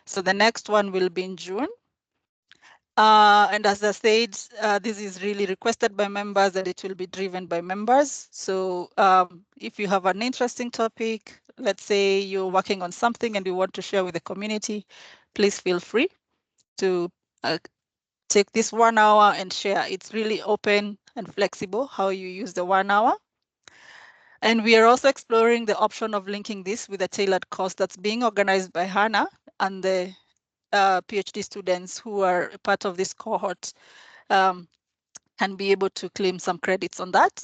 So the next one will be in June. And as I said, this is really requested by members and it will be driven by members. So if you have an interesting topic, let's say you're working on something and you want to share with the community, please feel free to take this 1 hour and share. It's really open and flexible how you use the 1 hour. And we are also exploring the option of linking this with a tailored course that's being organized by Hannah and the PhD students who are part of this cohort can be able to claim some credits on that.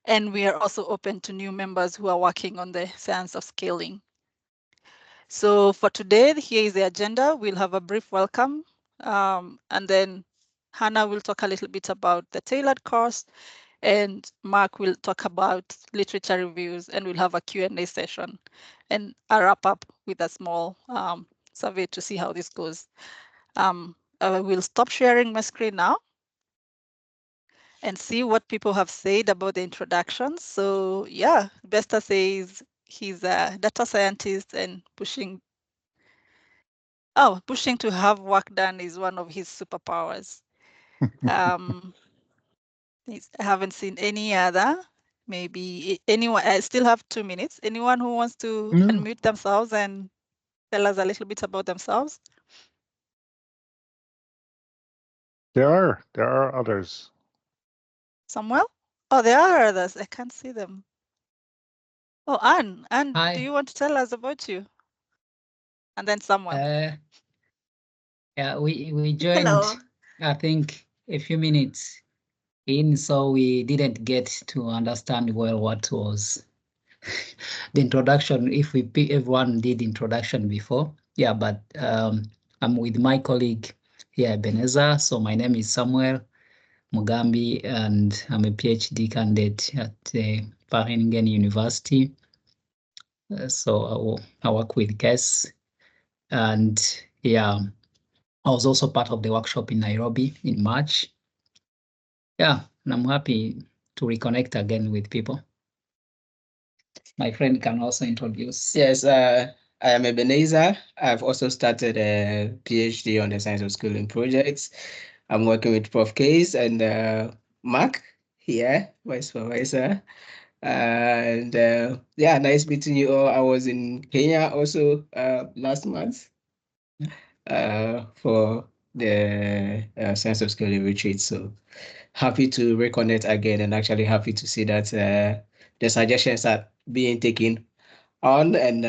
And we are also open to new members who are working on the science of scaling. So for today, here is the agenda. We'll have a brief welcome, and then Hannah will talk a little bit about the tailored course, and Mark will talk about literature reviews, and we'll have a Q&A session. And I'll wrap up with a small survey to see how this goes. I will stop sharing my screen now and see what people have said about the introduction. So yeah, Besta says he's a data scientist and pushing to have work done is one of his superpowers. I haven't seen any other. Maybe anyone, I still have 2 minutes. Anyone who wants to unmute themselves and tell us a little bit about themselves? There are others. Samuel? Oh, there are others. I can't see them. Oh, Anne. Anne, Hi. do you want to tell us about you? And then Samuel. Yeah, we joined, hello. I think, a few minutes in, so we didn't get to understand well what was the introduction, if everyone did introduction before. Yeah, but I'm with my colleague here, Ebenezer. So my name is Samuel Mugambi, and I'm a PhD candidate at Wageningen University. So I work with guests, and yeah, I was also part of the workshop in Nairobi in March. Yeah, and I'm happy to reconnect again with people. My friend can also introduce. Yes, I am Ebenezer. I've also started a PhD on the science of schooling projects. I'm working with Prof. Case and Mark here, vice supervisor. And yeah, nice meeting you all. I was in Kenya also last month for the science of schooling retreat. So happy to reconnect again, and actually happy to see that the suggestions are being taken on, and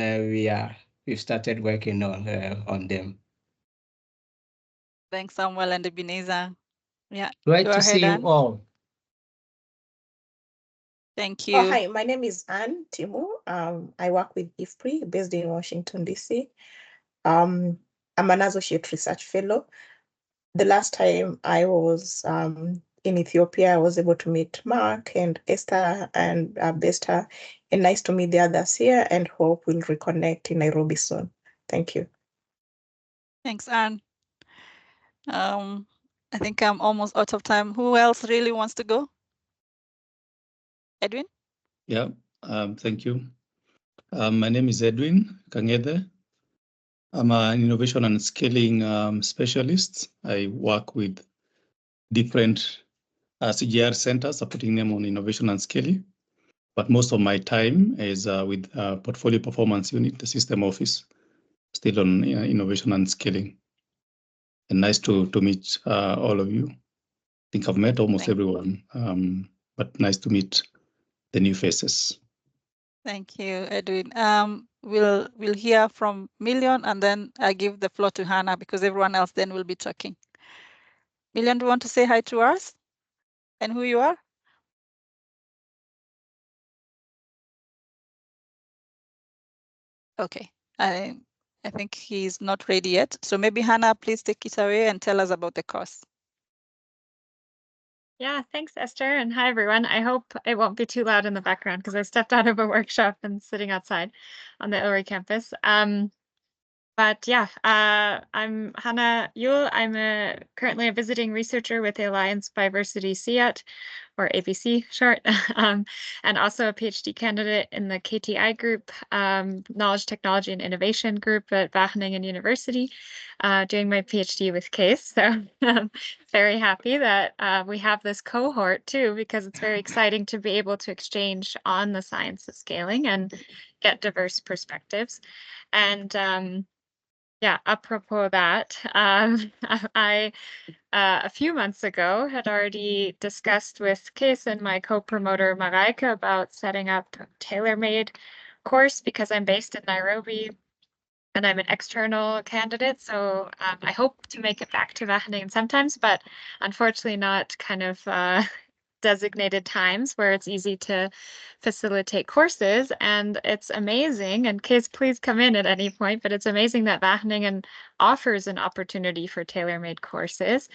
we've started working on them. Thanks, Samuel and Ebenezer. Yeah, great to see you all. Thank you. Oh, hi, my name is Anne Timu. I work with IFPRI based in Washington, D.C. I'm an associate research fellow. The last time I was in Ethiopia, I was able to meet Mark and Esther and Besta, and nice to meet the others here, and hope we'll reconnect in Nairobi soon. Thank you. Thanks, Anne. I think I'm almost out of time. Who else really wants to go? Edwin? Yeah, thank you. My name is Edwin Kangede. I'm an innovation and scaling specialist. I work with different CGR centers, supporting them on innovation and scaling. But most of my time is with Portfolio Performance Unit, the system office, still on innovation and scaling. And nice to meet all of you. I think I've met almost everyone, but nice to meet the new faces. Thank you, Edwin. We'll hear from Million, and then I give the floor to Hannah because everyone else then will be talking. Million, do you want to say hi to us and who you are? Okay, I think he's not ready yet. So maybe Hannah, please take it away and tell us about the course. Yeah, thanks, Esther. And hi, everyone. I hope it won't be too loud in the background because I stepped out of a workshop and sitting outside on the Ilri campus. But yeah, I'm Hannah Yule. I'm currently a visiting researcher with the Alliance Biversity CIAT. or ABC short, and also a PhD candidate in the KTI group, Knowledge, Technology, and Innovation group at Wageningen University, doing my PhD with Kees. So I'm very happy that we have this cohort too, because it's very exciting to be able to exchange on the science of scaling and get diverse perspectives. And yeah, apropos that, I a few months ago had already discussed with Kees and my co-promoter Mareike about setting up a tailor-made course, because I'm based in Nairobi and I'm an external candidate. So I hope to make it back to Wageningen sometimes, but unfortunately not kind of designated times where it's easy to facilitate courses. And it's amazing, and Kees, please come in at any point, but it's amazing that Wageningen offers an opportunity for tailor-made courses.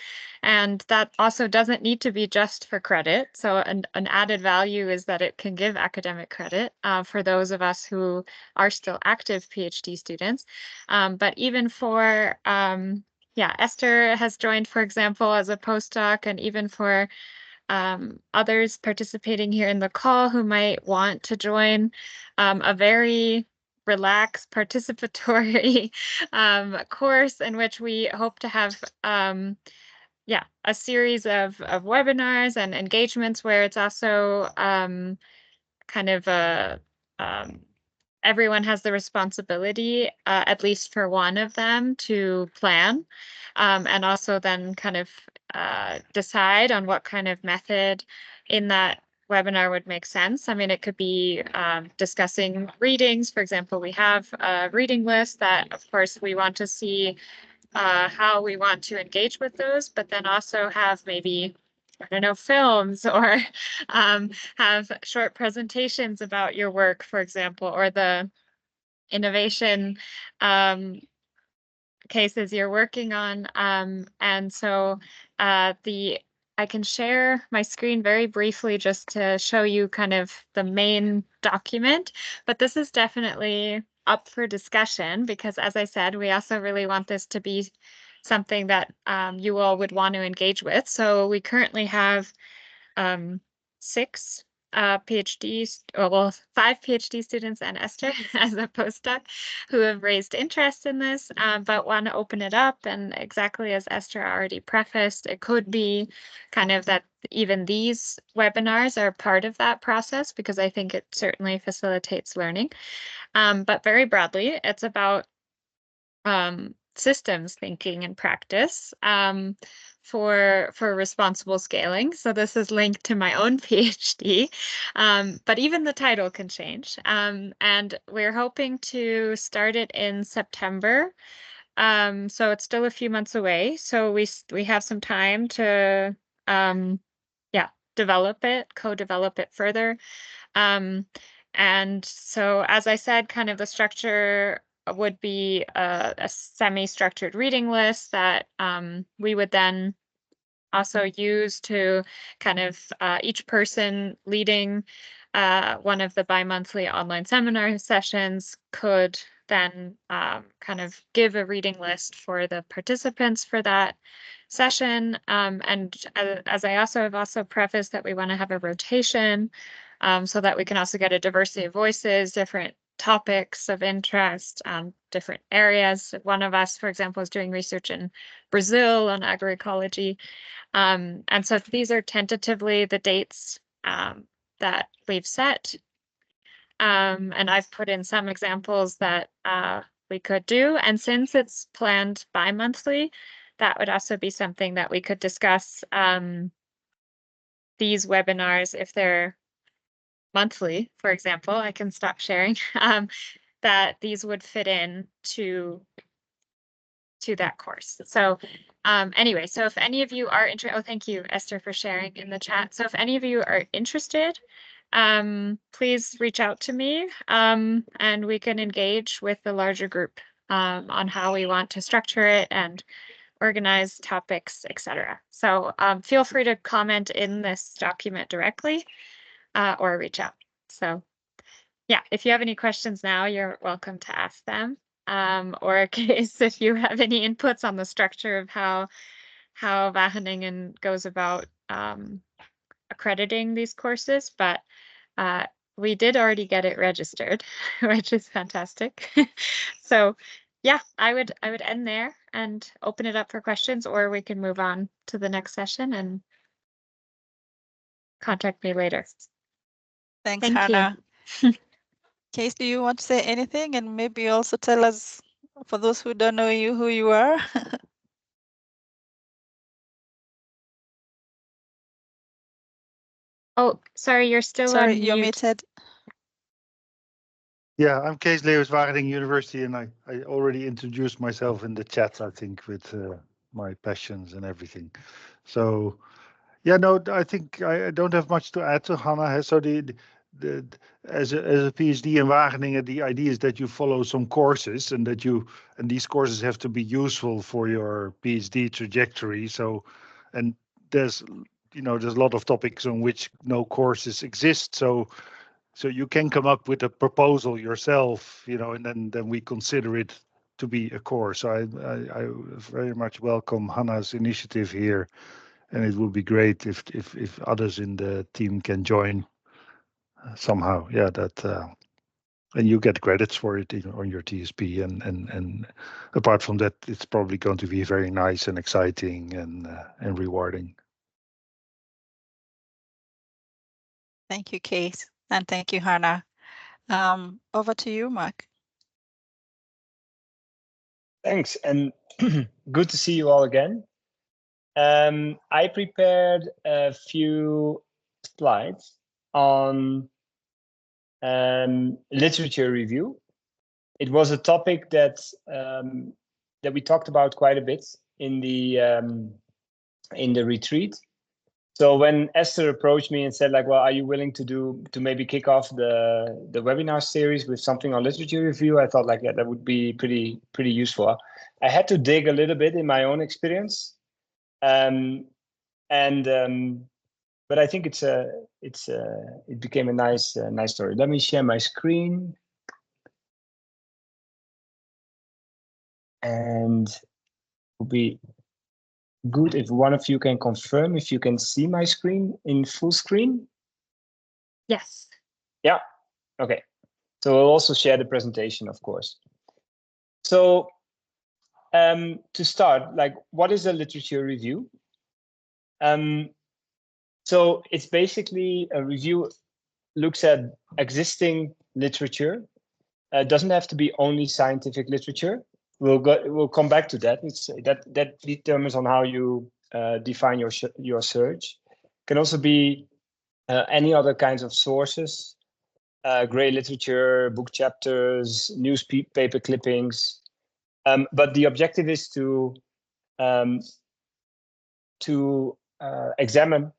And that also doesn't need to be just for credit. So an added value is that it can give academic credit for those of us who are still active PhD students. But even for, yeah, Esther has joined, for example, as a postdoc, and even for others participating here in the call who might want to join a very relaxed participatory course in which we hope to have yeah, a series of webinars and engagements where it's also kind of a everyone has the responsibility, at least for one of them, to plan, and also then kind of decide on what kind of method in that webinar would make sense. I mean, it could be discussing readings. For example, we have a reading list that, of course, we want to see how we want to engage with those, but then also have maybe, I don't know, films, or have short presentations about your work, for example, or the innovation cases you're working on. And so I can share my screen very briefly just to show you kind of the main document, but this is definitely up for discussion, because as I said, we also really want this to be something that you all would want to engage with. So we currently have 6 PhDs, well, 5 PhD students and Esther as a postdoc, who have raised interest in this, but want to open it up. And exactly as Esther already prefaced, it could be kind of that even these webinars are part of that process, because I think it certainly facilitates learning. But very broadly, it's about systems thinking and practice for responsible scaling. So this is linked to my own PhD, but even the title can change. And we're hoping to start it in September. So it's still a few months away. So we have some time to yeah, develop it, co-develop it further. And so, as I said, kind of the structure would be a semi-structured reading list that we would then also use to kind of each person leading one of the bi-monthly online seminar sessions could then kind of give a reading list for the participants for that session. And as I also have also prefaced, that we want to have a rotation so that we can also get a diversity of voices, different topics of interest, different areas. One of us, for example, is doing research in Brazil on agroecology. And so these are tentatively the dates that we've set. And I've put in some examples that we could do. And since it's planned bi-monthly, that would also be something that we could discuss these webinars if they're monthly, for example. I can stop sharing, that these would fit in to that course. So anyway, so if any of you are interested, oh, thank you, Esther, for sharing in the chat. So if any of you are interested, please reach out to me and we can engage with the larger group on how we want to structure it and organize topics, etc. So feel free to comment in this document directly or reach out. So yeah, if you have any questions now, you're welcome to ask them. Or in case if you have any inputs on the structure of how Wageningen goes about accrediting these courses, but we did already get it registered, which is fantastic. So yeah, I would end there and open it up for questions, or we can move on to the next session and contact me later. Thanks, Thank Hannah. Case, do you want to say anything, and maybe also tell us, for those who don't know you, who you are? Oh, sorry, you're still Sorry, on you're mute. muted. Yeah, I'm Kees Leeuwens, Wageningen University, and I already introduced myself in the chat, I think, with my passions and everything. So, yeah, no, I think I don't have much to add to Hannah. So as a PhD in Wageningen, the idea is that you follow some courses, and these courses have to be useful for your PhD trajectory. So, and there's a lot of topics on which no courses exist. So you can come up with a proposal yourself, and then we consider it to be a course. So I very much welcome Hannah's initiative here, and it would be great if others in the team can join somehow. Yeah, and you get credits for it on your TSP, and apart from that, it's probably going to be very nice and exciting and rewarding. Thank you, Case, and thank you, Hannah. Over to you, Marc. Thanks, and good to see you all again. I prepared a few slides on literature review. It was a topic that we talked about quite a bit in the retreat. So when Esther approached me and said, like, well, are you willing to maybe kick off the webinar series with something on literature review? I thought, like, yeah, that would be pretty useful. I had to dig a little bit in my own experience, but I think it became a nice story. Let me share my screen, and it would be good if one of you can confirm if you can see my screen in full screen. Yes. Yeah. Okay. So we'll also share the presentation, of course. So to start, like, what is a literature review? So it's basically a review looks at existing literature. Doesn't have to be only scientific literature. We'll come back to that. It's that determines on how you define your search. Can also be any other kinds of sources, grey literature, book chapters, newspaper clippings. But the objective is to examine,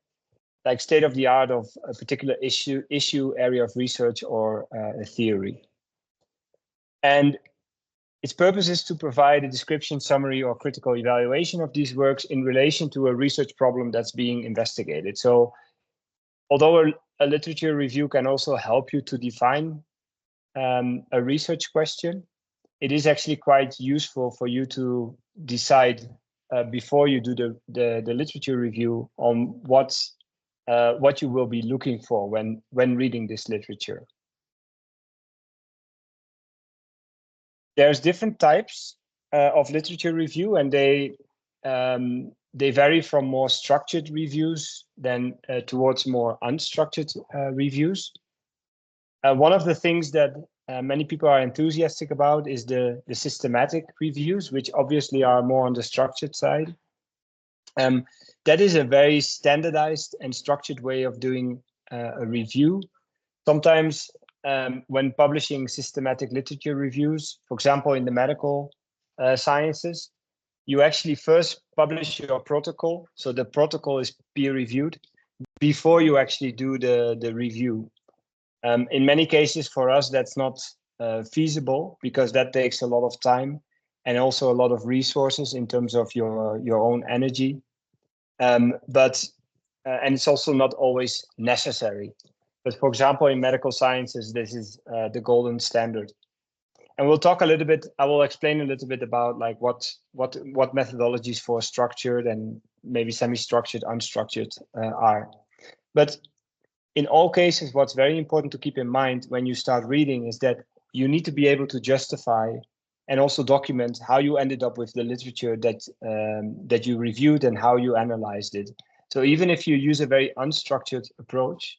like, state of the art of a particular issue, area of research, or a theory. And its purpose is to provide a description, summary, or critical evaluation of these works in relation to a research problem that's being investigated. So although a literature review can also help you to define a research question, it is actually quite useful for you to decide before you do the literature review on what you will be looking for when reading this literature. There's different types of literature review, and they vary from more structured reviews than towards more unstructured reviews. One of the things that many people are enthusiastic about is the systematic reviews, which obviously are more on the structured side. That is a very standardized and structured way of doing a review. Sometimes when publishing systematic literature reviews, for example, in the medical sciences, you actually first publish your protocol. So the protocol is peer reviewed before you actually do the review. In many cases for us, that's not feasible because that takes a lot of time and also a lot of resources in terms of your own energy. And it's also not always necessary. But for example, in medical sciences, this is the golden standard. And we'll talk a little bit, I will explain a little bit about, like, what methodologies for structured and maybe semi-structured, unstructured are. But in all cases, what's very important to keep in mind when you start reading is that you need to be able to justify and also document how you ended up with the literature that you reviewed and how you analyzed it. So even if you use a very unstructured approach,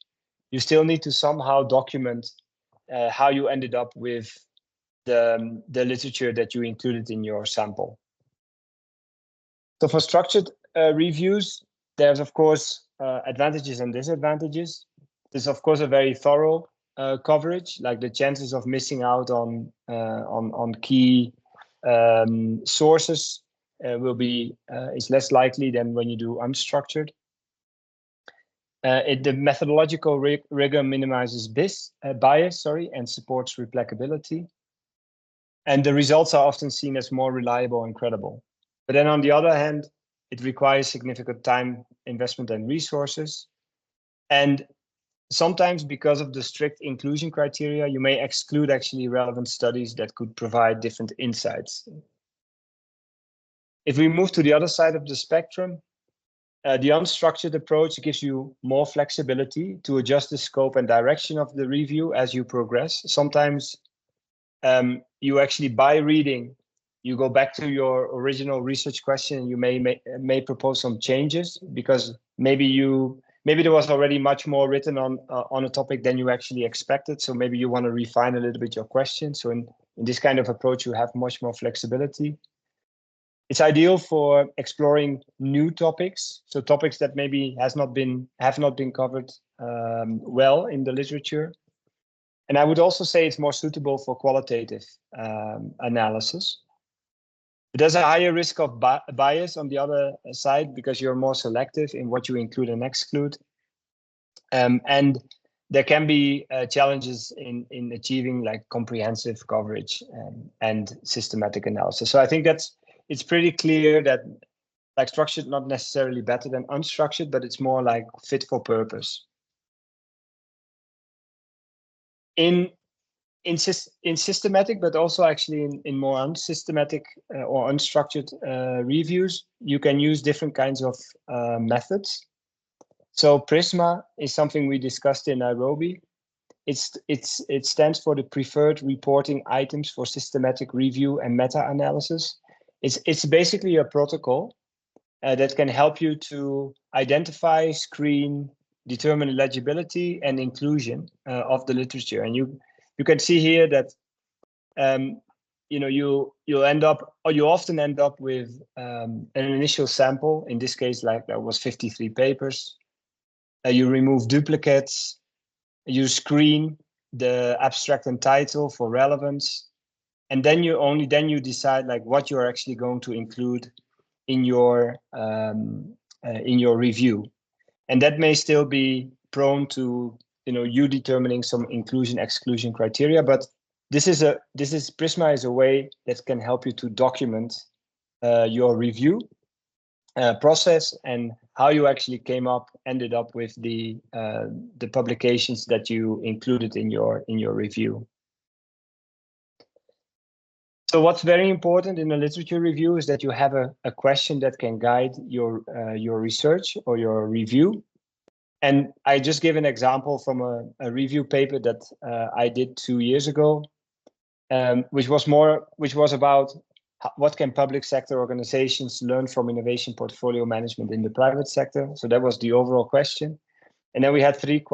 you still need to somehow document how you ended up with the literature that you included in your sample. So for structured reviews, there's of course advantages and disadvantages. There's of course a very thorough coverage, like the chances of missing out on key sources will be is less likely than when you do unstructured. The methodological rigor minimizes bias, and supports replicability. And the results are often seen as more reliable and credible. But then on the other hand, it requires significant time, investment, and resources. And sometimes because of the strict inclusion criteria, you may exclude actually relevant studies that could provide different insights. If we move to the other side of the spectrum, the unstructured approach gives you more flexibility to adjust the scope and direction of the review as you progress. Sometimes you actually, by reading, you go back to your original research question. You may propose some changes because maybe there was already much more written on a topic than you actually expected. So maybe you want to refine a little bit your question. So in this kind of approach, you have much more flexibility. It's ideal for exploring new topics, so topics that maybe have not been covered well in the literature. And I would also say it's more suitable for qualitative analysis. There's a higher risk of bias on the other side because you're more selective in what you include and exclude. And there can be challenges in achieving like comprehensive coverage and systematic analysis. So I think it's pretty clear that like structured not necessarily better than unstructured, but it's more like fit for purpose. In systematic, but also actually in more unsystematic or unstructured reviews, you can use different kinds of methods. So PRISMA is something we discussed in Nairobi. It stands for the Preferred Reporting Items for Systematic Review and Meta-Analysis. It's basically a protocol that can help you to identify, screen, determine legibility and inclusion of the literature. And you can see here that you often end up with an initial sample. In this case, like that was 53 papers. You remove duplicates. You screen the abstract and title for relevance, and then you decide like what you're actually going to include in your review, and that may still be prone to you determining some inclusion exclusion criteria. But PRISMA is a way that can help you to document your review process and how you actually ended up with the publications that you included in your review. So what's very important in a literature review is that you have a question that can guide your research or your review. And I just give an example from a review paper that I did 2 years ago, which was about what can public sector organizations learn from innovation portfolio management in the private sector. So that was the overall question. And then we had 3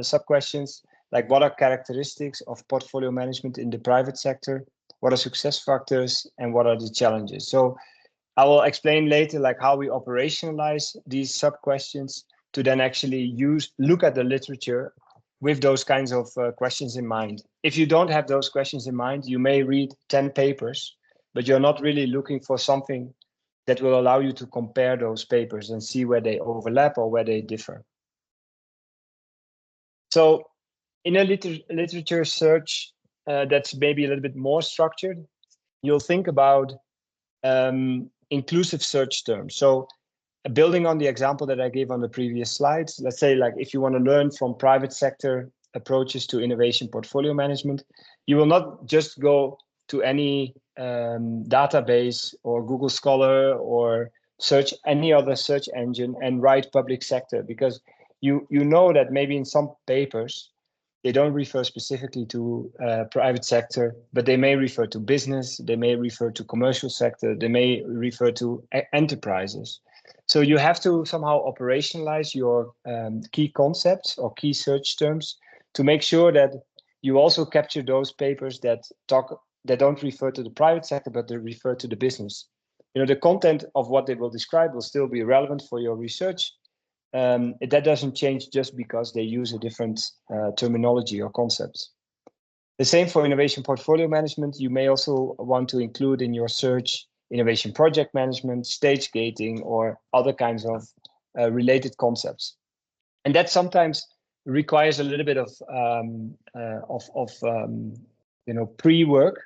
sub-questions, like what are characteristics of portfolio management in the private sector? What are success factors and what are the challenges? So I will explain later like how we operationalize these sub-questions to then actually look at the literature with those kinds of questions in mind. If you don't have those questions in mind, you may read 10 papers, but you're not really looking for something that will allow you to compare those papers and see where they overlap or where they differ. So in a literature search that's maybe a little bit more structured, you'll think about inclusive search terms. So building on the example that I gave on the previous slides, let's say like if you want to learn from private sector approaches to innovation portfolio management, you will not just go to any database or Google Scholar or search any other search engine and write public sector, because you know that maybe in some papers, they don't refer specifically to private sector, but they may refer to business, they may refer to commercial sector, they may refer to enterprises. So you have to somehow operationalize your key concepts or key search terms to make sure that you also capture those papers that don't refer to the private sector, but they refer to the business. You know, the content of what they will describe will still be relevant for your research. That doesn't change just because they use a different terminology or concepts. The same for innovation portfolio management. You may also want to include in your search innovation project management, stage gating, or other kinds of related concepts. And that sometimes requires a little bit of pre-work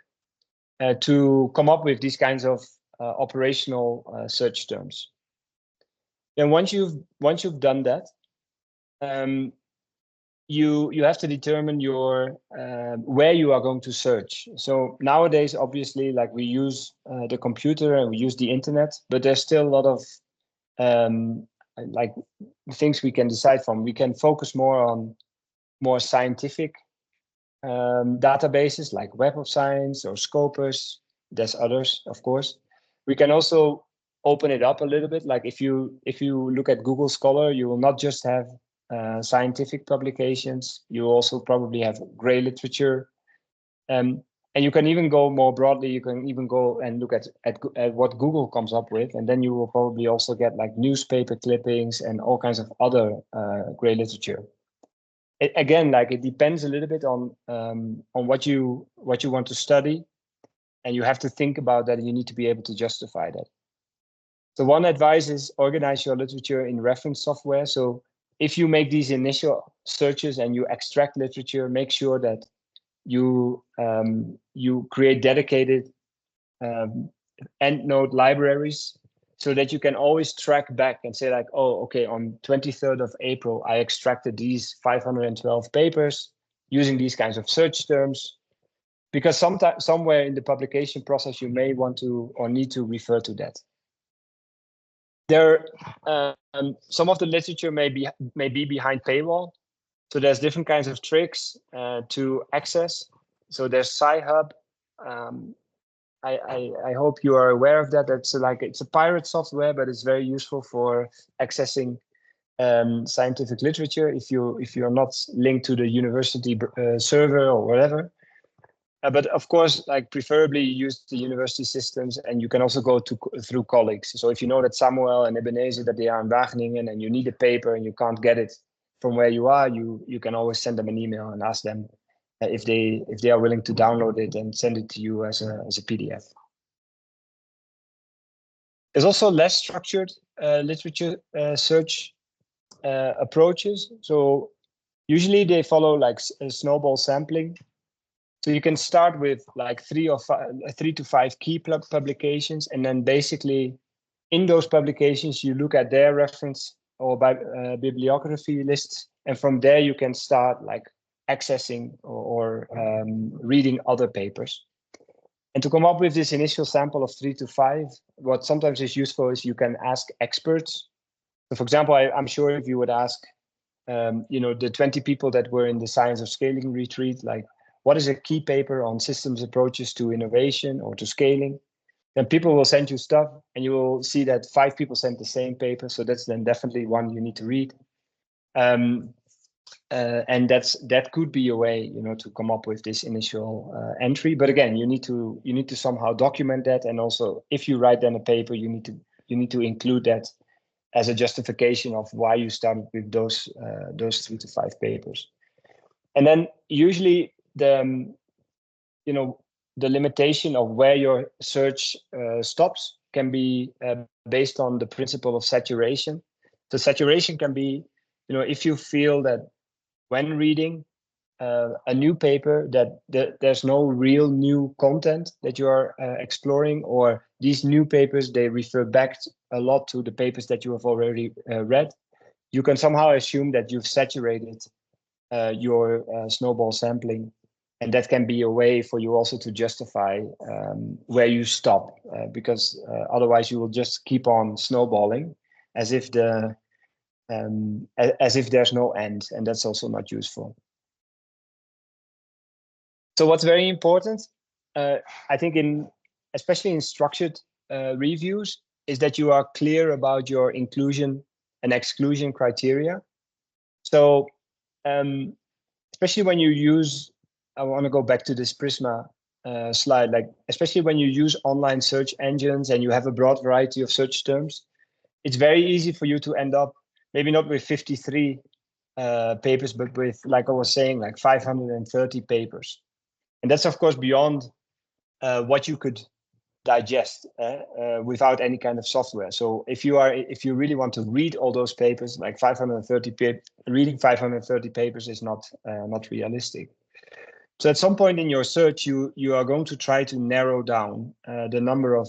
to come up with these kinds of operational search terms. And once you've done that, you have to determine your where you are going to search. So nowadays, obviously, like we use the computer and we use the internet, but there's still a lot of like things we can decide from. We can focus more on more scientific databases like Web of Science or Scopus. There's others, of course. We can also open it up a little bit. Like if you look at Google Scholar, you will not just have scientific publications. You also probably have gray literature. And you can even go more broadly. You can even go and look at what Google comes up with. And then you will probably also get like newspaper clippings and all kinds of other gray literature. Again, like it depends a little bit on what you want to study. And you have to think about that, and you need to be able to justify that. So one advice is organize your literature in reference software. So if you make these initial searches and you extract literature, make sure that you create dedicated EndNote libraries so that you can always track back and say like, oh, okay, on 23rd of April, I extracted these 512 papers using these kinds of search terms, because somewhere in the publication process, you may want to or need to refer to that. There, some of the literature may be behind paywall. So there's different kinds of tricks to access. So there's Sci-Hub. I hope you are aware of that. It's a pirate software, but it's very useful for accessing scientific literature if you're not linked to the university server or whatever. But of course, like preferably use the university systems, and you can also go through colleagues. So if you know that Samuel and Ebenezer, that they are in Wageningen and you need a paper and you can't get it from where you are, you can always send them an email and ask them if they are willing to download it and send it to you as a PDF. There's also less structured literature search approaches. So usually they follow like a snowball sampling. So you can start with like 3 to 5 key publications, and then basically in those publications you look at their reference or bibliography lists, and from there you can start like accessing or reading other papers. And to come up with this initial sample of 3 to 5, what sometimes is useful is you can ask experts. So for example, I'm sure if you would ask the 20 people that were in the Science of Scaling retreat, like, what is a key paper on systems approaches to innovation or to scaling? Then people will send you stuff, and you will see that 5 people sent the same paper. So that's then definitely one you need to read. And that could be a way, to come up with this initial entry. But again, you need to somehow document that, and also if you write then a paper, you need to include that as a justification of why you started with those 3 to 5 papers. And then usually the limitation of where your search stops can be based on the principle of saturation. So saturation can be, if you feel that when reading a new paper that there's no real new content that you are exploring, or these new papers, they refer back a lot to the papers that you have already read, you can somehow assume that you've saturated your snowball sampling. And that can be a way for you also to justify where you stop, because otherwise you will just keep on snowballing as if the as if there's no end, and that's also not useful. So what's very important, I think, especially in structured reviews, is that you are clear about your inclusion and exclusion criteria. So especially when you use, I want to go back to this Prisma slide, like especially when you use online search engines and you have a broad variety of search terms, it's very easy for you to end up maybe not with 53 papers, but with, like I was saying, like 530 papers. And that's of course beyond what you could digest without any kind of software. So if you really want to read all those papers, like 530 reading 530 papers is not realistic. So at some point in your search, you are going to try to narrow down the number of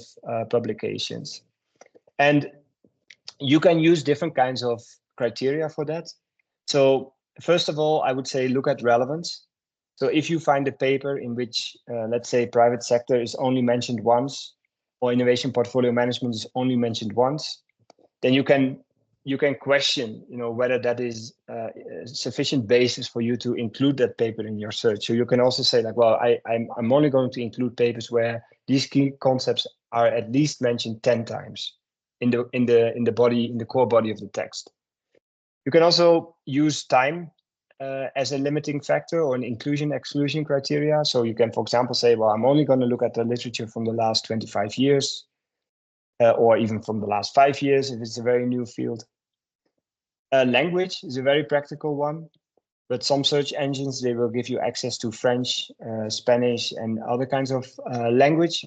publications, and you can use different kinds of criteria for that. So first of all, I would say look at relevance. So if you find a paper in which, let's say, private sector is only mentioned once, or innovation portfolio management is only mentioned once, then you can question, whether that is a sufficient basis for you to include that paper in your search. So you can also say, like, well, I'm only going to include papers where these key concepts are at least mentioned 10 times in the core body of the text. You can also use time as a limiting factor or an inclusion-exclusion criteria. So you can, for example, say, well, I'm only going to look at the literature from the last 25 years, or even from the last 5 years if it's a very new field. Language is a very practical one, but some search engines, they will give you access to French, Spanish, and other kinds of language.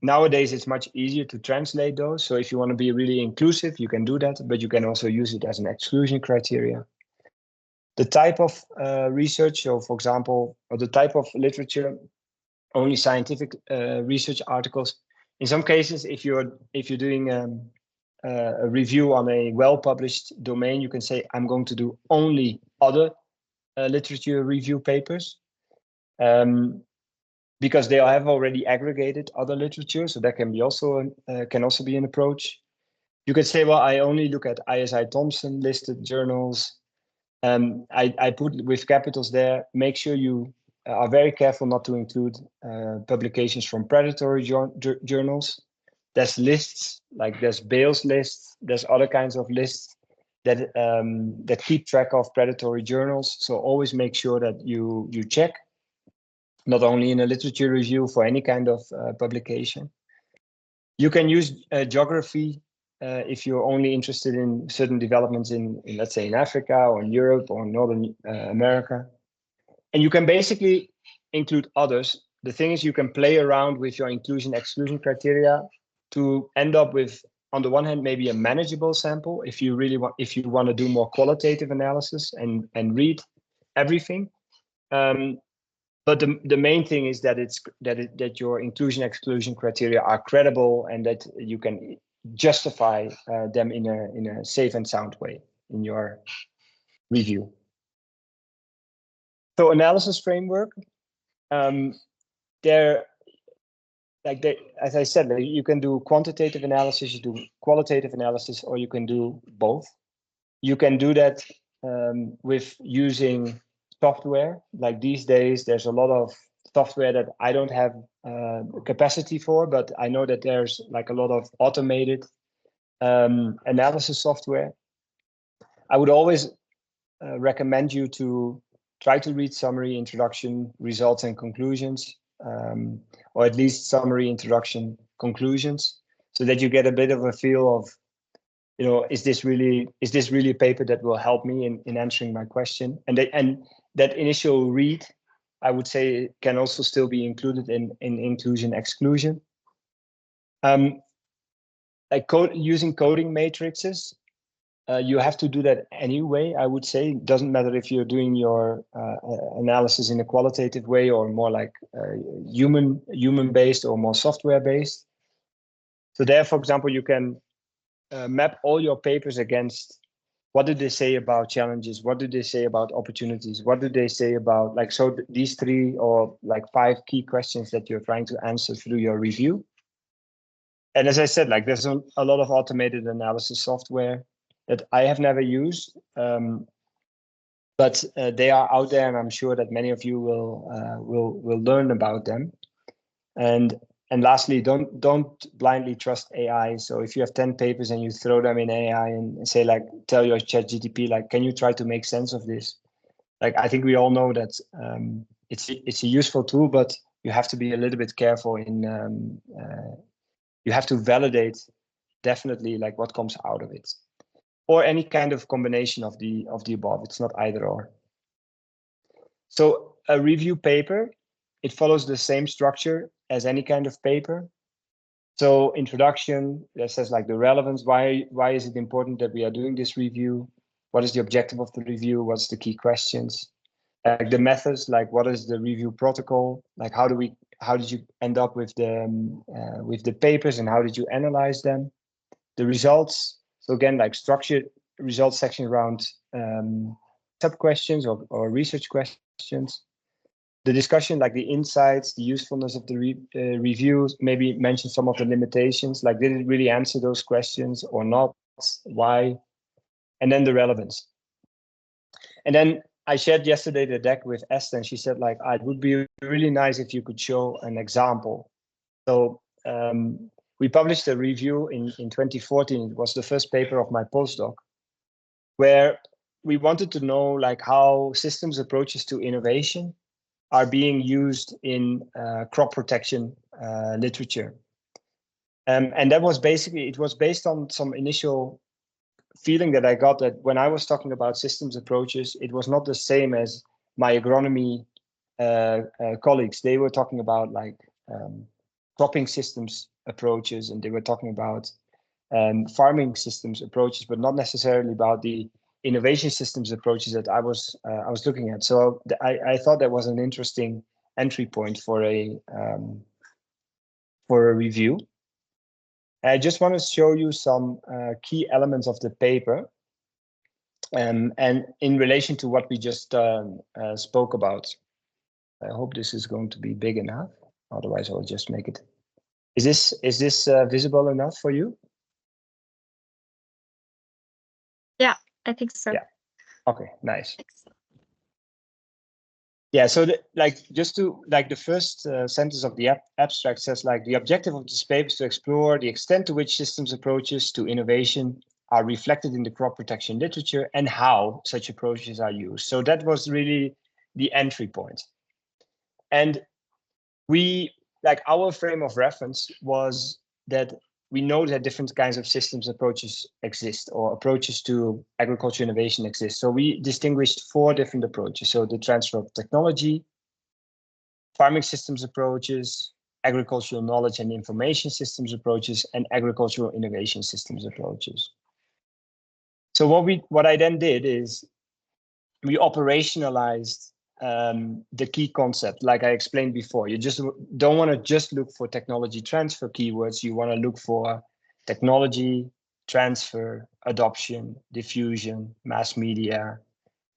Nowadays, it's much easier to translate those. So if you want to be really inclusive, you can do that, but you can also use it as an exclusion criteria. The type of research, so for example, or the type of literature, only scientific research articles. In some cases, if you're doing a review on a well-published domain, you can say, I'm going to do only other literature review papers, because they have already aggregated other literature. So that can be also be an approach. You could say, well, I only look at ISI Thomson listed journals. I put with capitals there. Make sure you are very careful not to include publications from predatory journals. There's lists, like there's Bales lists, there's other kinds of lists that keep track of predatory journals. So always make sure that you check, not only in a literature review, for any kind of publication. You can use geography if you're only interested in certain developments in, let's say, in Africa or in Europe or Northern America. And you can basically include others. The thing is, you can play around with your inclusion-exclusion criteria to end up with, on the one hand, maybe a manageable sample if you want to do more qualitative analysis and read everything. But the main thing is that your inclusion-exclusion criteria are credible and that you can justify them in a safe and sound way in your review. So analysis framework, as I said, you can do quantitative analysis, you do qualitative analysis, or you can do both. You can do that with using software. Like these days, there's a lot of software that I don't have capacity for, but I know that there's like a lot of automated analysis software. I would always recommend you to try to read summary, introduction, results, and conclusions, or at least summary, introduction, conclusions, so that you get a bit of a feel of, is this really a paper that will help me in answering my question? And that initial read, I would say, can also still be included in inclusion exclusion. Like using coding matrices, you have to do that anyway, I would say. It doesn't matter if you're doing your analysis in a qualitative way or more like human-based or more software-based. So there, for example, you can map all your papers against what do they say about challenges, what do they say about opportunities, what do they say about, like, so these 3 or like 5 key questions that you're trying to answer through your review. And as I said, like, there's a lot of automated analysis software. that I have never used, but they are out there, and I'm sure that many of you will learn about them. And lastly, don't blindly trust AI. So if you have 10 papers and you throw them in AI and say, like, tell your ChatGPT, like, can you try to make sense of this? Like, I think we all know that it's a useful tool, but you have to be a little bit careful in you have to validate definitely like what comes out of it, or any kind of combination of the above. It's not either or. So a review paper, it follows the same structure as any kind of paper. So introduction, that says like the relevance, why is it important that we are doing this review? What is the objective of the review? What's the key questions? Like the methods, like what is the review protocol? Like how did you end up with the papers, and how did you analyze them? The results, so again, like structured results section around sub questions or research questions. The discussion, like the insights, the usefulness of the reviews, maybe mention some of the limitations, like did it really answer those questions or not? Why? And then the relevance. And then I shared yesterday the deck with Esther, and she said, like, it would be really nice if you could show an example. So we published a review in 2014. It was the first paper of my postdoc, where we wanted to know like how systems approaches to innovation are being used in crop protection literature. And that was basically, it was based on some initial feeling that I got that when I was talking about systems approaches, it was not the same as my agronomy colleagues. They were talking about like cropping systems approaches, and they were talking about farming systems approaches, but not necessarily about the innovation systems approaches that I was looking at. So I thought that was an interesting entry point for a review. I just want to show you some key elements of the paper, and in relation to what we just spoke about. I hope this is going to be big enough. Otherwise, I'll just make it. Is this visible enough for you? Yeah, I think so. Yeah. Okay, nice. Yeah, so the first sentence of the abstract says like the objective of this paper is to explore the extent to which systems approaches to innovation are reflected in the crop protection literature and how such approaches are used. So that was really the entry point. And we, like, our frame of reference was that we know that different kinds of systems approaches exist, or approaches to agriculture innovation exist. So we distinguished 4 different approaches. So the transfer of technology, farming systems approaches, agricultural knowledge and information systems approaches, and agricultural innovation systems approaches. So what I then did is we operationalized the key concept, like I explained before. You just don't want to just look for technology transfer keywords. You want to look for technology transfer, adoption, diffusion, mass media,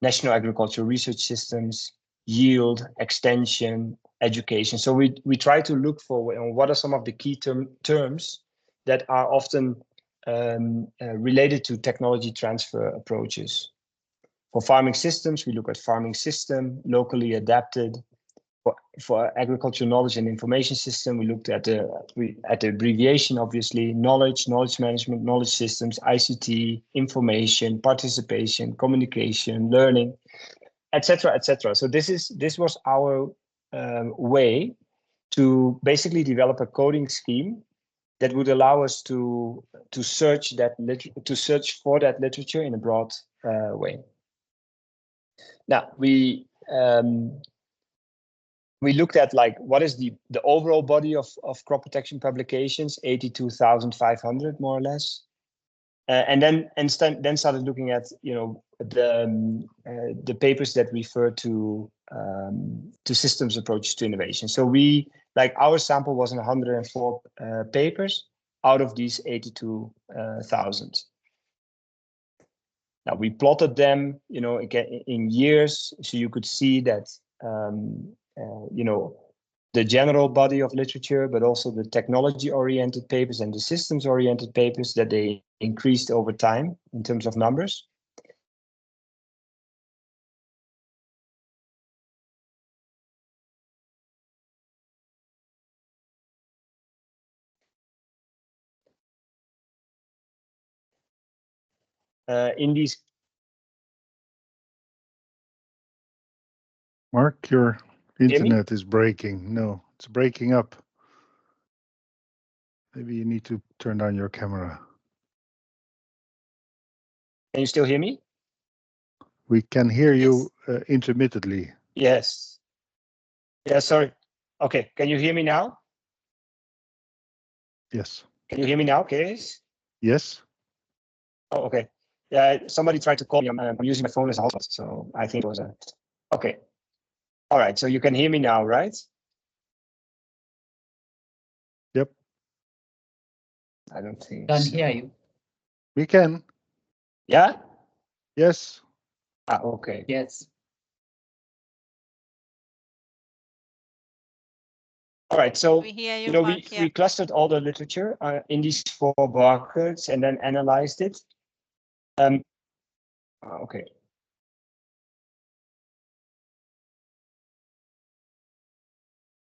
national agricultural research systems, yield, extension, education. So we try to look for what are some of the key terms that are often related to technology transfer approaches. For farming systems, we look at farming system, locally adapted. For agricultural knowledge and information system, we looked at the abbreviation, obviously, knowledge management, knowledge systems, ICT, information, participation, communication, learning, etc., etc. So this was our way to basically develop a coding scheme that would allow us to search for that literature in a broad way. Now we looked at like what is the overall body of crop protection publications, 82,500 more or less, and then started looking at the papers that refer to systems approaches to innovation. So our sample was 104 papers out of these 82,000. Now we plotted them, again in years, so you could see that the general body of literature, but also the technology-oriented papers and the systems-oriented papers, that they increased over time in terms of numbers. In these. Mark, your internet is breaking. No, it's breaking up. Maybe you need to turn down your camera. Can you still hear me? We can hear you intermittently. Yes. Yeah, sorry. Okay, can you hear me now? Yes. Can you hear me now, Kees? Yes. Oh, okay. Yeah, somebody tried to call me. I'm using my phone as a hotspot, so I think it was a. Okay. All right, so you can hear me now, right? Yep. I don't think. Can hear you. We can. Yeah? Yes. Ah, okay. Yes. All right, so We hear you know, Mark, we clustered all the literature in these 4 buckets and then analyzed it. Okay.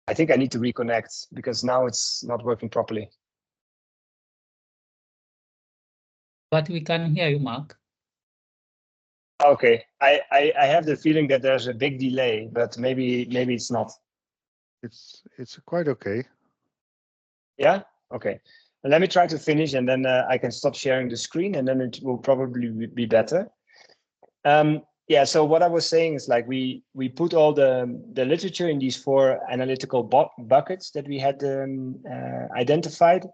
I think I need to reconnect because now it's not working properly. But we can hear you, Mark. Okay, I have the feeling that there's a big delay, but maybe it's not. It's quite okay. Yeah. Okay. Let me try to finish, and then I can stop sharing the screen, and then it will probably be better. Yeah. So what I was saying is, like, we put all the literature in these 4 analytical buckets that we had identified,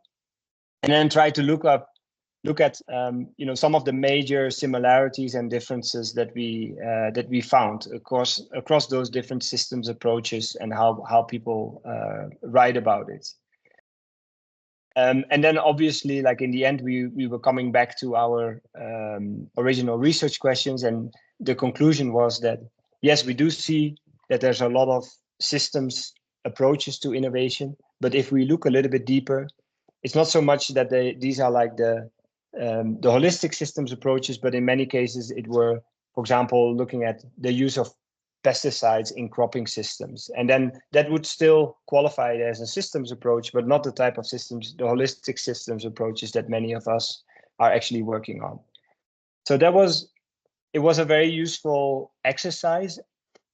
and then try to look at you know, some of the major similarities and differences that we found across those different systems approaches, and how people write about it. And then obviously, like, in the end, we were coming back to our original research questions, and the conclusion was that yes, we do see that there's a lot of systems approaches to innovation, but if we look a little bit deeper, it's not so much that these are like the holistic systems approaches, but in many cases it were, for example, looking at the use of pesticides in cropping systems. And then that would still qualify as a systems approach, but not the type of systems, the holistic systems approaches that many of us are actually working on. So it was a very useful exercise.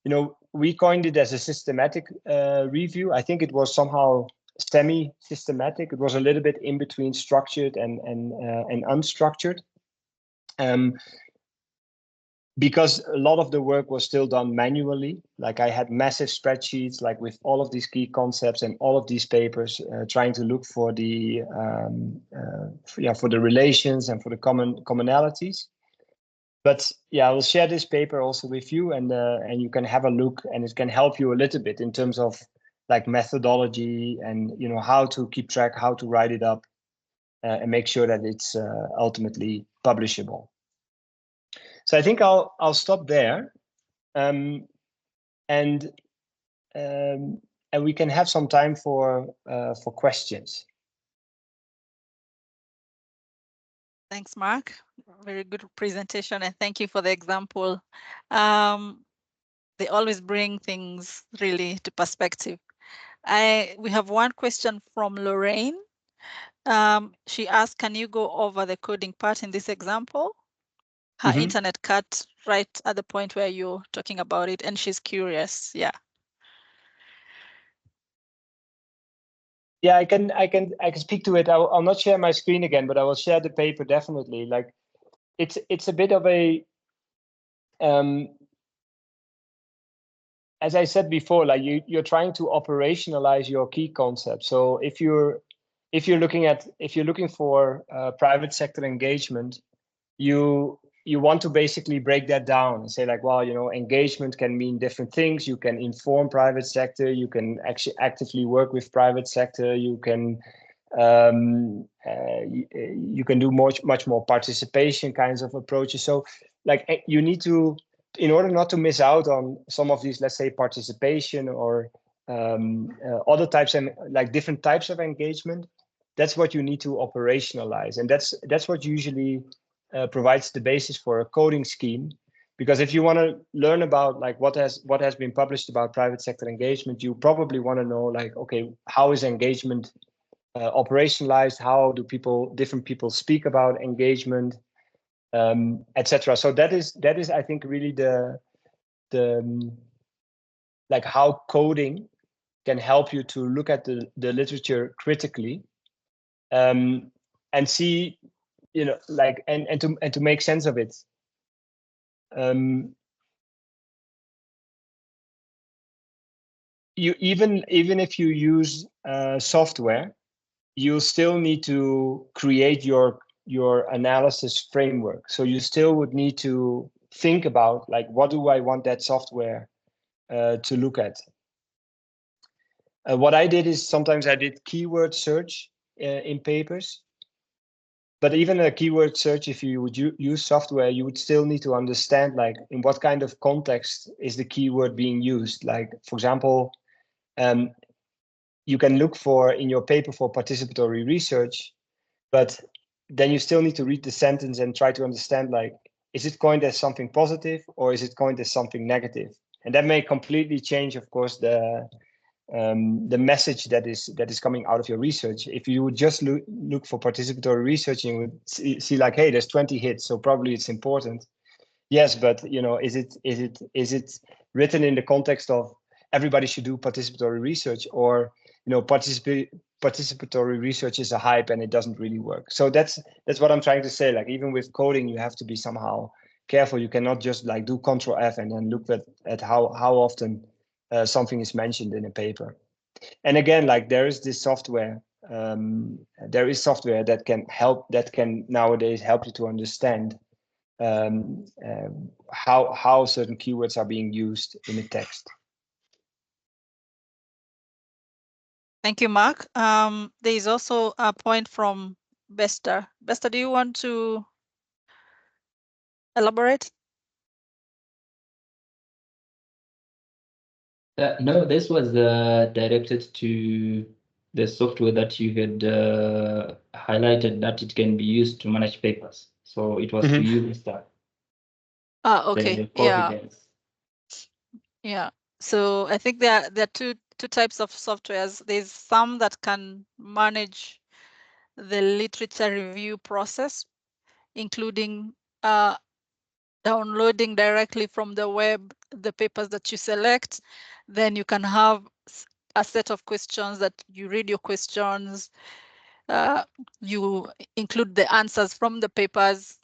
You know, we coined it as a systematic review. I think it was somehow semi-systematic. It was a little bit in between structured and unstructured. Because a lot of the work was still done manually. Like, I had massive spreadsheets, like, with all of these key concepts and all of these papers, trying to look for the for the relations and for the commonalities. But yeah, I will share this paper also with you, and you can have a look, and it can help you a little bit in terms of, like, methodology and, you know, how to keep track, how to write it up, and make sure that it's ultimately publishable. So I think I'll stop there, and we can have some time for questions. Thanks, Mark. Very good presentation, and thank you for the example. They always bring things really to perspective. We have one question from Lorraine. She asked, can you go over the coding part in this example? Her internet cut right at the point where you're talking about it, and she's curious. Yeah. Yeah, I can speak to it. I'll not share my screen again, but I will share the paper definitely. Like, it's a bit of a as I said before, like, you're trying to operationalize your key concept. So if you're looking for private sector engagement, you want to basically break that down and say, like, well, you know, engagement can mean different things. You can inform private sector, you can actually actively work with private sector, you can you can do much more participation kinds of approaches. So, like, you need to, in order not to miss out on some of these, let's say, participation or other types and like different types of engagement, that's what you need to operationalize, and that's what usually provides the basis for a coding scheme. Because if you want to learn about like what has been published about private sector engagement, you probably want to know like, okay, how is engagement operationalized? How do different people speak about engagement, etc. So that is I think really the like how coding can help you to look at the literature critically, and see, you know, like and to make sense of it. You even if you use software, you still need to create your analysis framework. So you still would need to think about like, what do I want that software to look at? What I did is sometimes I did keyword search in papers. But even a keyword search, if you would use software, you would still need to understand like in what kind of context is the keyword being used. Like, for example, you can look for in your paper for participatory research, but then you still need to read the sentence and try to understand like, is it coined as something positive or is it coined as something negative? And that may completely change, of course, the message that is coming out of your research. If you would just look for participatory research, you would see like, hey, there's 20 hits, so probably it's important. Yes, but you know, is it written in the context of everybody should do participatory research, or you know, participatory research is a hype and it doesn't really work? So that's what I'm trying to say. Like, even with coding, you have to be somehow careful. You cannot just like do Control F and then look at how often something is mentioned in a paper. And again, like there is this software. There is software that can nowadays help you to understand how certain keywords are being used in a text. Thank you, Marc. There is also a point from Bester. Bester, do you want to elaborate? No, this was directed to the software that you had highlighted that it can be used to manage papers. So it was to you, Mr. Okay. Yeah. So I think there are two types of softwares. There's some that can manage the literature review process, including downloading directly from the web the papers that you select. Then you can have a set of questions that you read your questions, you include the answers from the papers,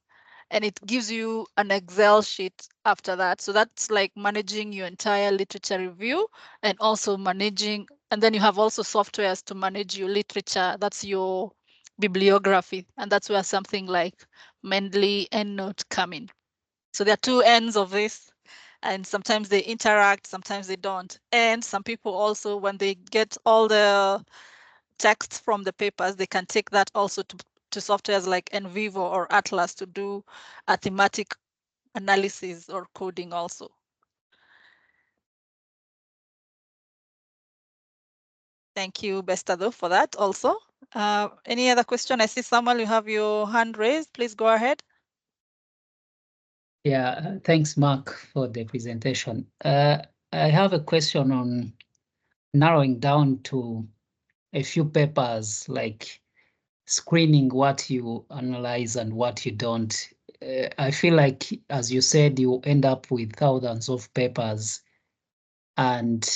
and it gives you an Excel sheet after that. So that's like managing your entire literature review and also managing, and then you have also softwares to manage your literature. That's your bibliography. And that's where something like Mendeley EndNote come in. So there are two ends of this, and sometimes they interact, sometimes they don't. And some people also, when they get all the text from the papers, they can take that also to softwares like NVivo or Atlas to do a thematic analysis or coding also. Thank you, Bestado, for that also. Any other question? I see, Samuel, you have your hand raised. Please go ahead. Yeah, thanks, Marc, for the presentation. I have a question on narrowing down to a few papers, like screening what you analyze and what you don't. I feel like, as you said, you end up with thousands of papers, and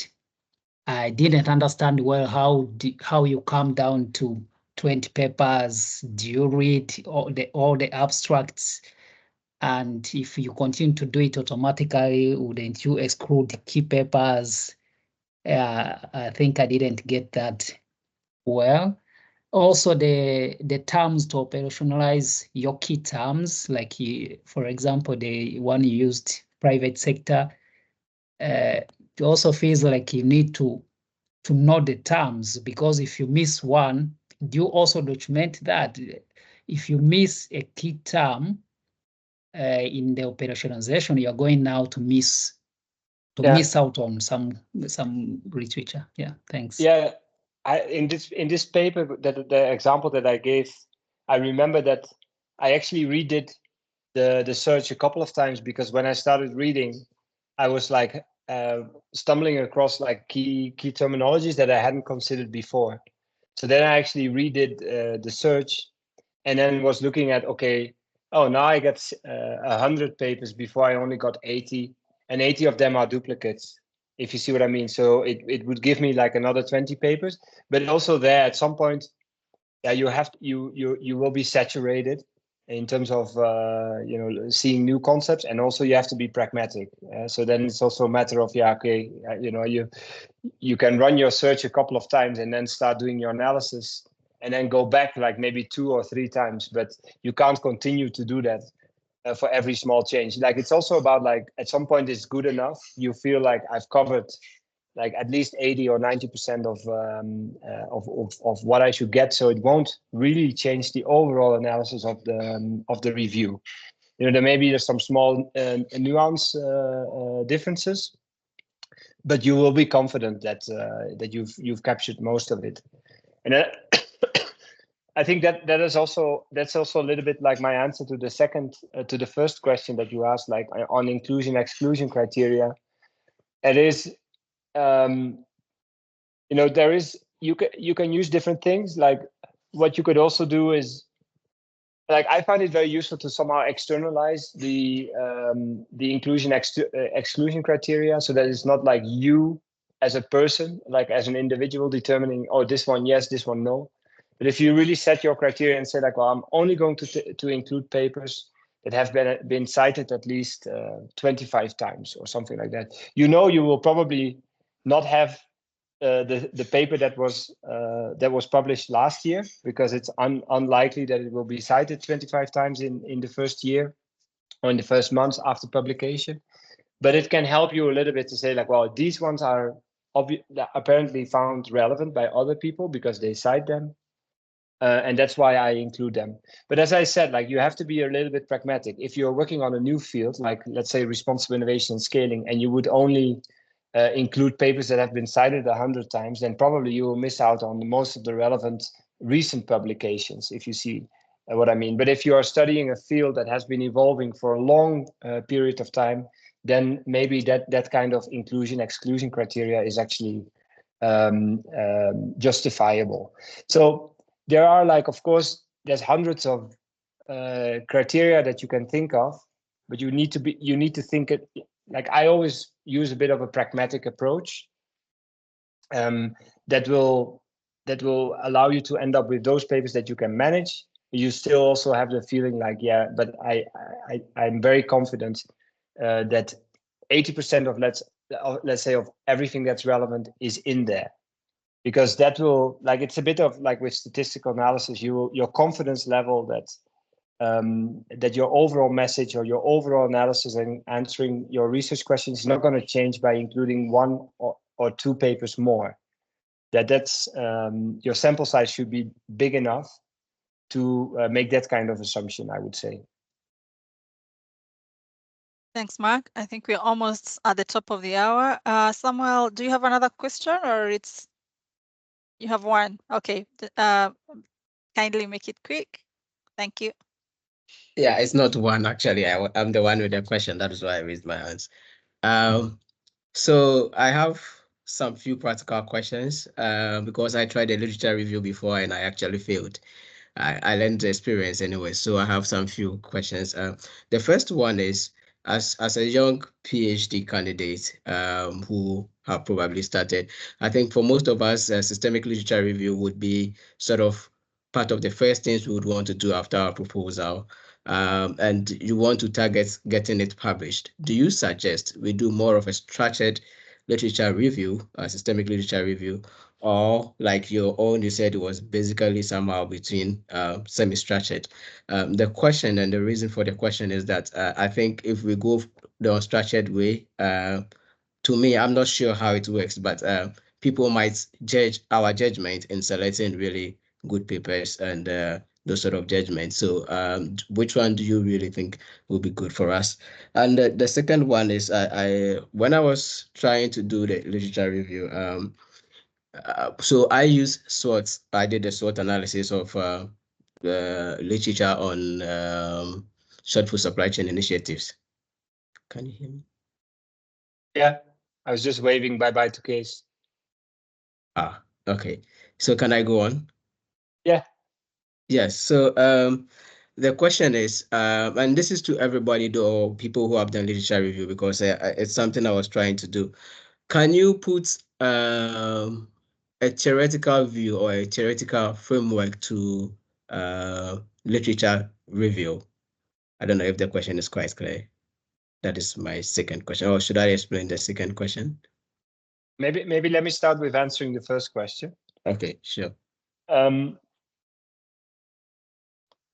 I didn't understand well how you come down to 20 papers. Do you read all the abstracts? And if you continue to do it automatically, wouldn't you exclude key papers? I think I didn't get that well. Also, the terms to operationalize your key terms, like for example, the one you used, private sector, it also feels like you need to know the terms, because if you miss one, do you also document that? If you miss a key term in the operationalization, you're going now to miss miss out on some literature. Yeah, thanks. Yeah, in this paper, that the example that I gave, I remember that I actually redid the search a couple of times, because when I started reading, I was like stumbling across like key terminologies that I hadn't considered before. So then I actually redid the search, and then was looking at, okay, oh, now I got 100 papers before I only got 80, and 80 of them are duplicates, if you see what I mean. So it would give me like another 20 papers, but also there at some point, yeah, you will be saturated in terms of seeing new concepts, and also you have to be pragmatic. So then it's also a matter of, yeah, okay, you can run your search a couple of times and then start doing your analysis, and then go back like maybe 2 or 3 times, but you can't continue to do that for every small change. Like, it's also about, like, at some point it's good enough, you feel like I've covered like at least 80 or 90% of what I should get, so it won't really change the overall analysis of the review. There maybe there's some small nuance differences, but you will be confident that you've captured most of it. And I think that's also a little bit like my answer to the first question that you asked, like on inclusion exclusion criteria. It is, there is, you can use different things. Like, what you could also do is, like, I find it very useful to somehow externalize the inclusion exclusion criteria, so that it's not like you as a person, like as an individual, determining, oh, this one yes, this one no. But if you really set your criteria and say, like, well, I'm only going to include papers that have been cited at least 25 times or something like that, you will probably not have the paper that was published last year, because it's unlikely that it will be cited 25 times in the first year or in the first months after publication. But it can help you a little bit to say, like, well, these ones are apparently found relevant by other people because they cite them. And that's why I include them. But as I said, like, you have to be a little bit pragmatic. If you're working on a new field, like, let's say, responsible innovation and scaling, and you would only include papers that have been cited 100 times, then probably you will miss out on most of the relevant recent publications, if you see what I mean. But if you are studying a field that has been evolving for a long period of time, then maybe that kind of inclusion exclusion criteria is actually justifiable. So there are, like, of course, there's hundreds of criteria that you can think of, but you need to think it, like, I always use a bit of a pragmatic approach that will allow you to end up with those papers that you can manage. You still also have the feeling like, yeah, but I'm very confident that 80% of let's say of everything that's relevant is in there, because that will, like, it's a bit of like with statistical analysis, your confidence level that your overall message or your overall analysis and answering your research questions is not going to change by including 1 or 2 papers more. That's your sample size should be big enough to make that kind of assumption, I would say. Thanks, Marc. I think we're almost at the top of the hour. Samuel, do you have another question, or you have one? Okay. Kindly make it quick. Thank you. Yeah, it's not one, actually. I'm the one with the question. That is why I raised my hands. So I have some few practical questions because I tried a literature review before and I actually failed. I learned the experience anyway, so I have some few questions. The first one is, as a young PhD candidate who have probably started, I think for most of us, systemic literature review would be sort of part of the first things we would want to do after our proposal. And you want to target getting it published. Do you suggest we do more of a structured literature review, systemic literature review, or like your own, you said it was basically somehow between semi-structured? The question and the reason for the question is that I think if we go the unstructured way, to me, I'm not sure how it works, but people might judge our judgment in selecting really good papers and those sort of judgments. So which one do you really think will be good for us? And the second one is I when I was trying to do the literature review, so I use SWOT. I did a SWOT analysis of literature on short food supply chain initiatives. Can you hear me? Yeah, I was just waving bye-bye to Case. Ah, okay. So can I go on? Yeah. Yes. So the question is, and this is to everybody, though, people who have done literature review, because it's something I was trying to do. Can you put a theoretical view or a theoretical framework to literature review? I don't know if the question is quite clear. That is my second question. Or should I explain the second question? Maybe let me start with answering the first question. Okay, sure.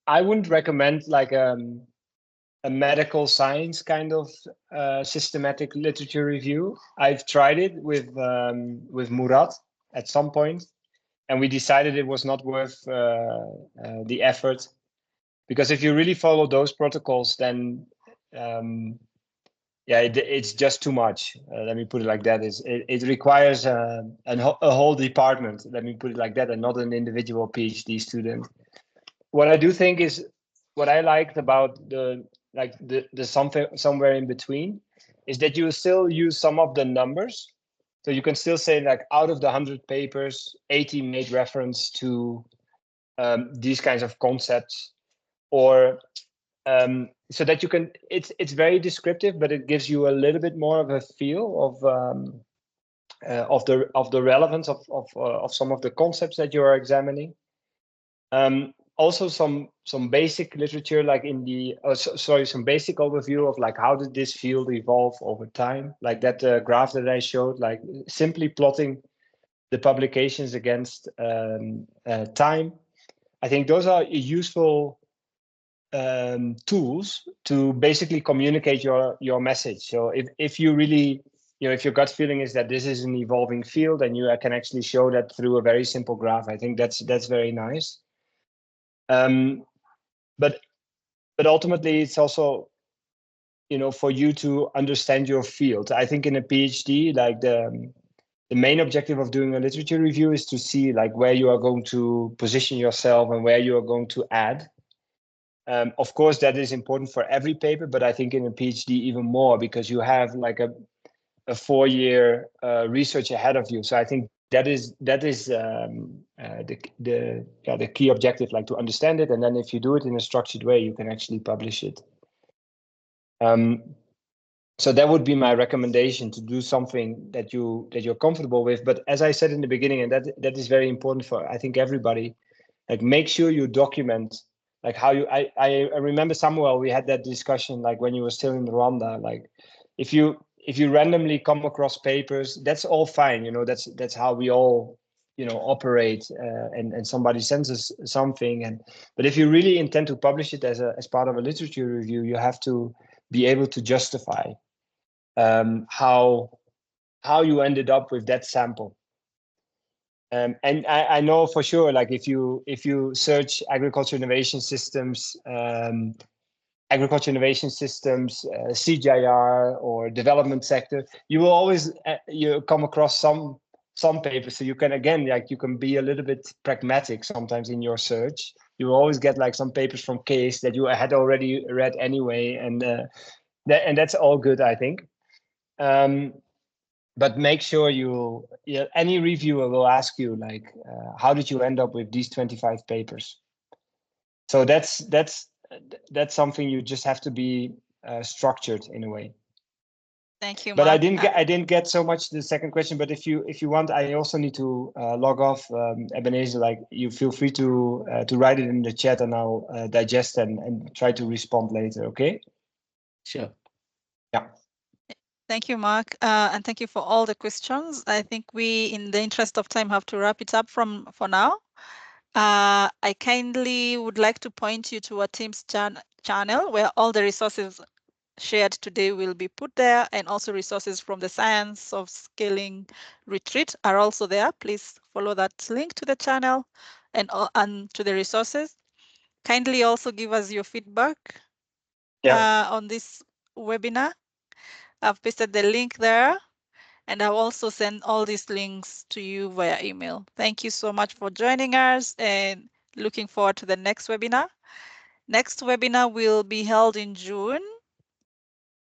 I wouldn't recommend like a medical science kind of systematic literature review. I've tried it with Murat at some point, and we decided it was not worth the effort, because if you really follow those protocols, then yeah, it's just too much. Let me put it like that. It requires a whole department. Let me put it like that, and not an individual PhD student. What I do think is, what I liked about the something somewhere in between, is that you still use some of the numbers. So you can still say, like, out of the 100 papers, 80 made reference to these kinds of concepts, or so that you can. It's very descriptive, but it gives you a little bit more of a feel of the relevance of some of the concepts that you are examining. Also some basic literature, like in the some basic overview of like how did this field evolve over time, like that graph that I showed, like simply plotting the publications against time. I think those are useful tools to basically communicate your message. So if you really, if your gut feeling is that this is an evolving field, and you can actually show that through a very simple graph, I think that's very nice. But ultimately, it's also, for you to understand your field. I think in a PhD, like the main objective of doing a literature review is to see like where you are going to position yourself and where you are going to add. Of course, that is important for every paper, but I think in a PhD even more, because you have like a 4-year research ahead of you. So I think that is the key objective, like to understand it, and then if you do it in a structured way, you can actually publish it. So that would be my recommendation, to do something that you're comfortable with. But as I said in the beginning, and that is very important for, I think, everybody, like make sure you document like how you. I remember, Samuel, we had that discussion like when you were still in Rwanda. Like if you randomly come across papers, that's all fine. That's how we all operate. And somebody sends us something, but if you really intend to publish it as part of a literature review, you have to be able to justify how you ended up with that sample. And I know for sure, like if you search agriculture innovation systems, CGIAR or development sector, you will always you come across some papers. So you can, again, like you can be a little bit pragmatic sometimes in your search. You will always get like some papers from Case that you had already read anyway, and that's all good, I think. But make sure any reviewer will ask you like, how did you end up with these 25 papers? So that's something you just have to be structured in a way. Thank you, But Marc. I didn't get so much the second question. But if you want, I also need to log off. Ebenezer, like you feel free to write it in the chat, and I'll digest and try to respond later. Okay. Sure. Yeah. Thank you, Marc, and thank you for all the questions. I think we, in the interest of time, have to wrap it up for now. I kindly would like to point you to our team's channel, where all the resources shared today will be put there, and also resources from the Science of Scaling retreat are also there. Please follow that link to the channel and to the resources. Kindly also give us your feedback on this webinar. I've pasted the link there, and I'll also send all these links to you via email. Thank you so much for joining us, and looking forward to the next webinar. Next webinar will be held in June,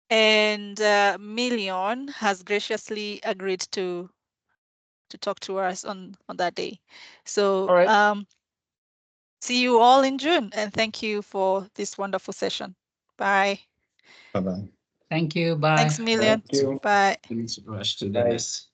and Million has graciously agreed to talk to us on that day. So see you all in June, and thank you for this wonderful session. Bye. Bye-bye. Thank you. Bye. Thanks, Million. Thank you. Bye. Please rush to the next.